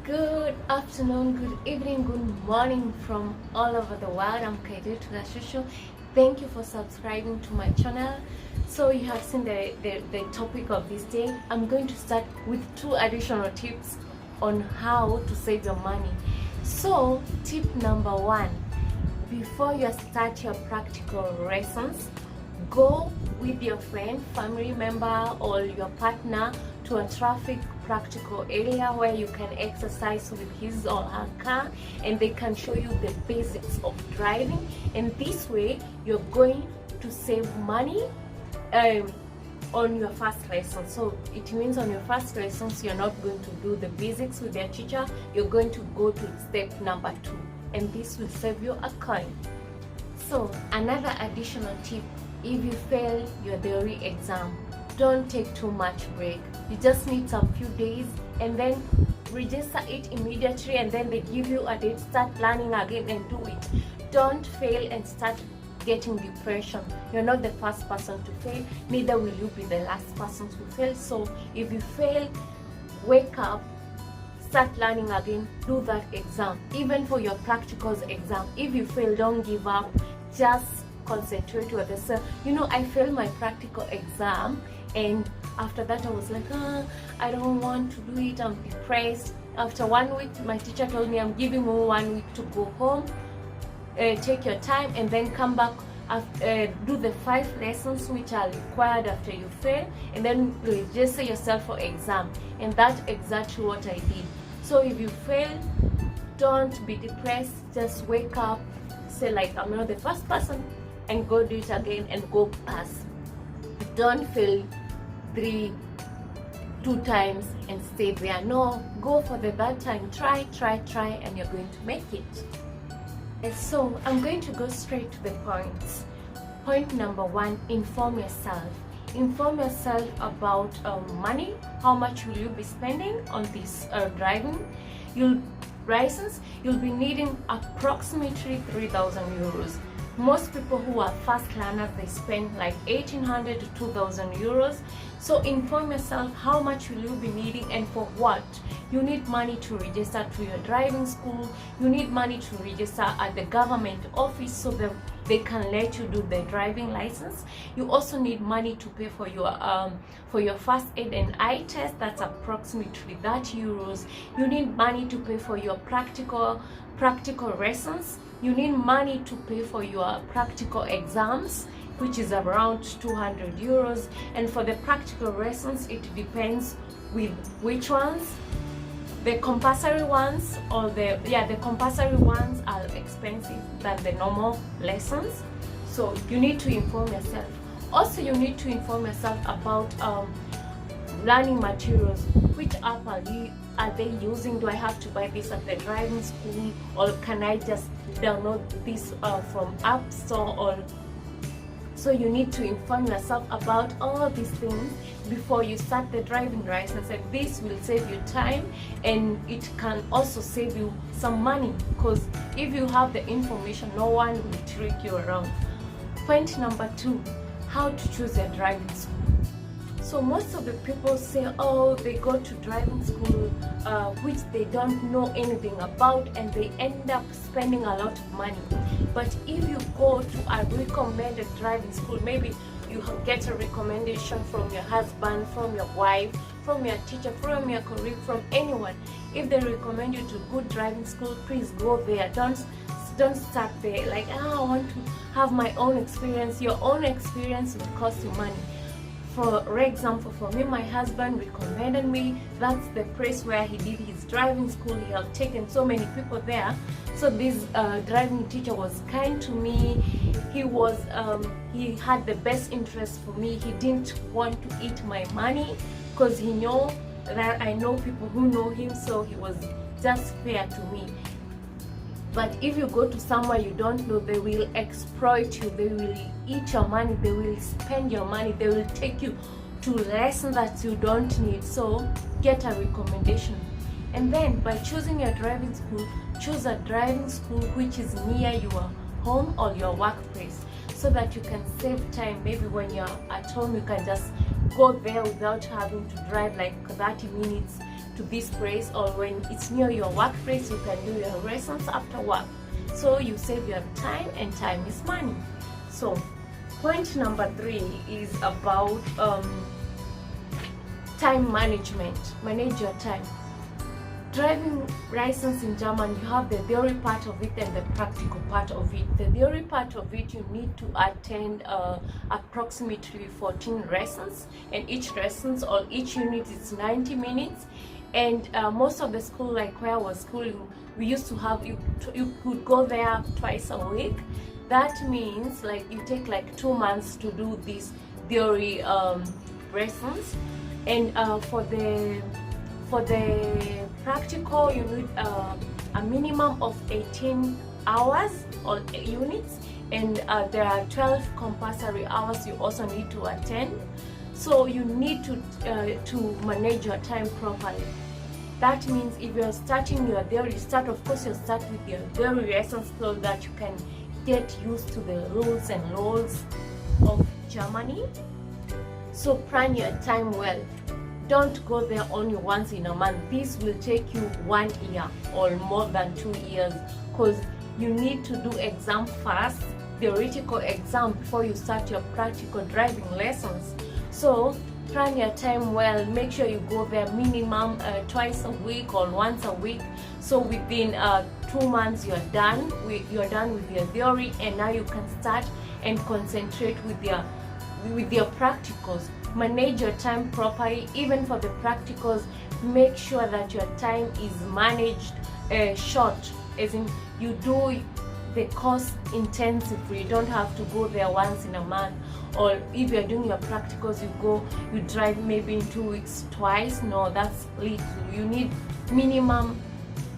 Good afternoon, good evening, good morning from all over the world. I'm Kaidet Gashushu. Thank you for subscribing to my channel. So you have seen the topic of this day. I'm going to start with 2 additional tips on how to save your money. So tip number 1, before you start your practical lessons, go with your friend, family member, or your partner to a traffic practical area where you can exercise with his or her car, and they can show you the basics of driving. And this way you're going to save money on your first lesson. So it means on your first lessons you're not going to do the basics with your teacher, you're going to go to step number 2, and this will save you a coin. So another additional tip, if you fail your theory exam, don't take too much break. You just need some few days and then register it immediately, and then they give you a date, start learning again and do it. Don't fail and start getting depression. You're not the first person to fail, neither will you be the last person to fail. So if you fail, wake up, start learning again, do that exam. Even for your practicals exam, if you fail, don't give up, just concentrate with yourself. I failed my practical exam, and after that I was like, I don't want to do it, I'm depressed. After 1 week, my teacher told me, I'm giving you 1 week to go home, take your time, and then come back, do the 5 lessons which are required after you fail, and then register yourself for exam. And that's exactly what I did. So if you fail, don't be depressed, just wake up, say like, I'm not the first person, and go do it again and go pass. Don't fail 2 times and stay there. No, go for the third time, try, and you're going to make it. And so I'm going to go straight to the points. Point number 1, inform yourself. Inform yourself about money. How much will you be spending on this driving license? You'll be needing approximately 3,000 euros. Most people who are fast learners, they spend like 1,800 to 2,000 euros. So inform yourself, how much will you be needing and for what? You need money to register to your driving school. You need money to register at the government office so that they can let you do the driving license. You also need money to pay for your first aid and eye test. That's approximately 30 euros. You need money to pay for your practical lessons. You need money to pay for your practical exams, which is around 200 euros. And for the practical lessons, it depends with which ones. The compulsory ones the compulsory ones are expensive than the normal lessons. So you need to inform yourself. Also, you need to inform yourself about learning materials. Which app are they using? Do I have to buy this at the driving school, or can I just download this from App Store? So you need to inform yourself about all these things before you start the driving license, and this will save you time, and it can also save you some money, because if you have the information, no one will trick you around. Point number 2, how to choose a driving school. So most of the people say, they go to driving school which they don't know anything about, and they end up spending a lot of money. But if you go to a recommended driving school, maybe you get a recommendation from your husband, from your wife, from your teacher, from your colleague, from anyone. If they recommend you to good driving school, please go there. Don't start there like, I want to have my own experience. Your own experience will cost you money. For example, for me, my husband recommended me. That's the place where he did his driving school. He had taken so many people there. So this driving teacher was kind to me. He had the best interest for me. He didn't want to eat my money, because he knew that I know people who know him, so he was just fair to me. But if you go to somewhere you don't know, they will exploit you, they will eat your money, they will spend your money, they will take you to lessons that you don't need. So get a recommendation. And then by choosing your driving school, choose a driving school which is near your home or your workplace, so that you can save time. Maybe when you're at home, you can just go there without having to drive like 30 minutes to this place, or when it's near your workplace, you can do your lessons after work. So you save your time, and time is money. So point number 3 is about time management. Manage your time. Driving license in Germany, you have the theory part of it and the practical part of it. The theory part of it, you need to attend approximately 14 lessons, and each lessons or each unit is 90 minutes. And most of the school, like where I was schooling, we used to have, you could go there twice a week. That means like you take like 2 months to do these theory lessons. And for the practical, you need a minimum of 18 hours or units, and there are 12 compulsory hours you also need to attend. So you need to manage your time properly. That means if you're starting your theory, of course you'll start with your theory lessons so that you can get used to the rules and laws of Germany. So plan your time well. Don't go there only once in a month. This will take you 1 year or more than 2 years, because you need to do exam first, theoretical exam, before you start your practical driving lessons. So plan your time well. Make sure you go there minimum twice a week or once a week. So within 2 months you're done with your theory, and now you can start and concentrate with your practicals. Manage your time properly. Even for the practicals, make sure that your time is managed short, as in you do the course intensively. You don't have to go there once in a month, or if you're doing your practicals, you drive maybe in 2 weeks twice. No, that's little. You need minimum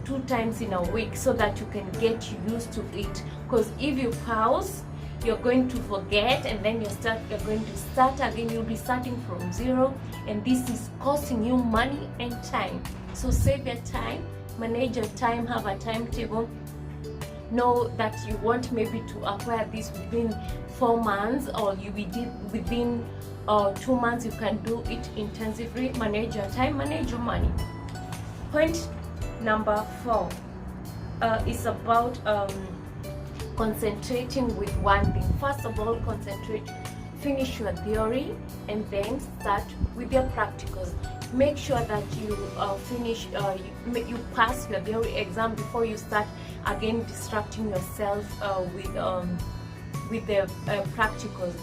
2 times in a week so that you can get used to it, because if you pause, you're going to forget, and then you're going to start again. You'll be starting from zero, and this is costing you money and time. So save your time, manage your time, have a timetable. Know that you want maybe to acquire this within 4 months, or you will do within 2 months. You can do it intensively. Manage your time, manage your money. Point number 4 is about concentrating with one thing. First of all, finish your theory, and then start with your practicals. Make sure that you you pass your theory exam before you start again distracting yourself with the practicals.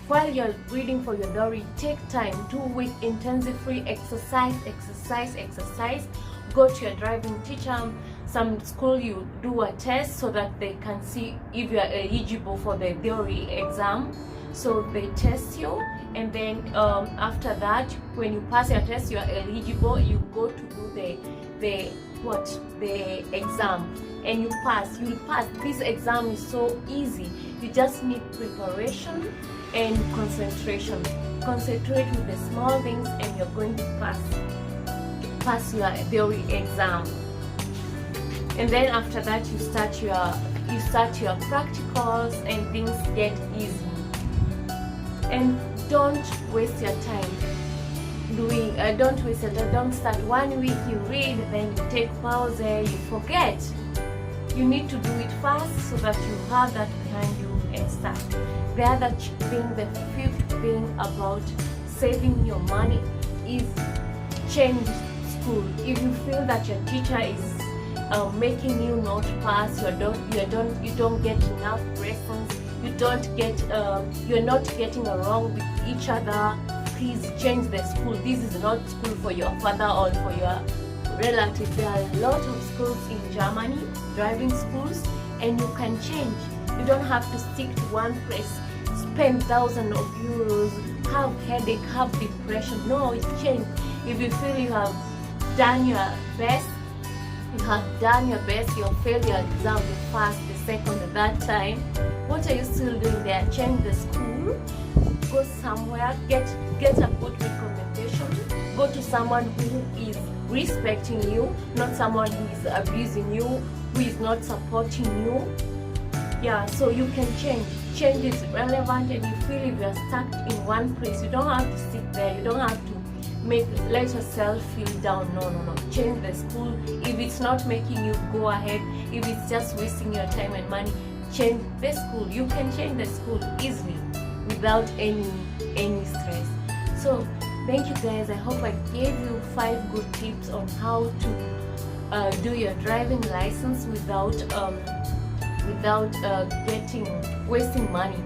While you're reading for your theory, take time, 2 weeks intensively, exercise. Go to your driving teacher. Some school, you do a test so that they can see if you are eligible for the theory exam. So they test you, and then after that, when you pass your test, you are eligible. You go to do the exam, and you pass. You'll pass. This exam is so easy. You just need preparation and concentration. Concentrate with the small things, and you're going to pass your theory exam. And then after that, you start your practicals, and things get easy. And don't waste your time doing. Don't start 1 week, you read, then you take pause, you forget. You need to do it fast so that you have that behind you and start. The other thing, the 5th thing about saving your money is change school. If you feel that your teacher is making you not pass, you don't get enough lessons, you're not getting along with each other, please change the school. This is not school for your father or for your relative. There are a lot of schools in Germany, driving schools, and you can change. You don't have to stick to one place, spend thousands of euros, have headache, have depression. No, it's change. If you feel you have done your best, you failed your exam the first, the second, the third time, what are you still doing there? Change the school, go somewhere, get a good recommendation, go to someone who is respecting you, not someone who is abusing you, who is not supporting you. Yeah, so you can change. Change is relevant, and you feel if you're stuck in one place, you don't have to stick there. You don't have to let yourself feel down. No, change the school. If it's not making you go ahead, if it's just wasting your time and money, change the school. You can change the school easily without any stress. So thank you guys. I hope I gave you 5 good tips on how to do your driving license without wasting money.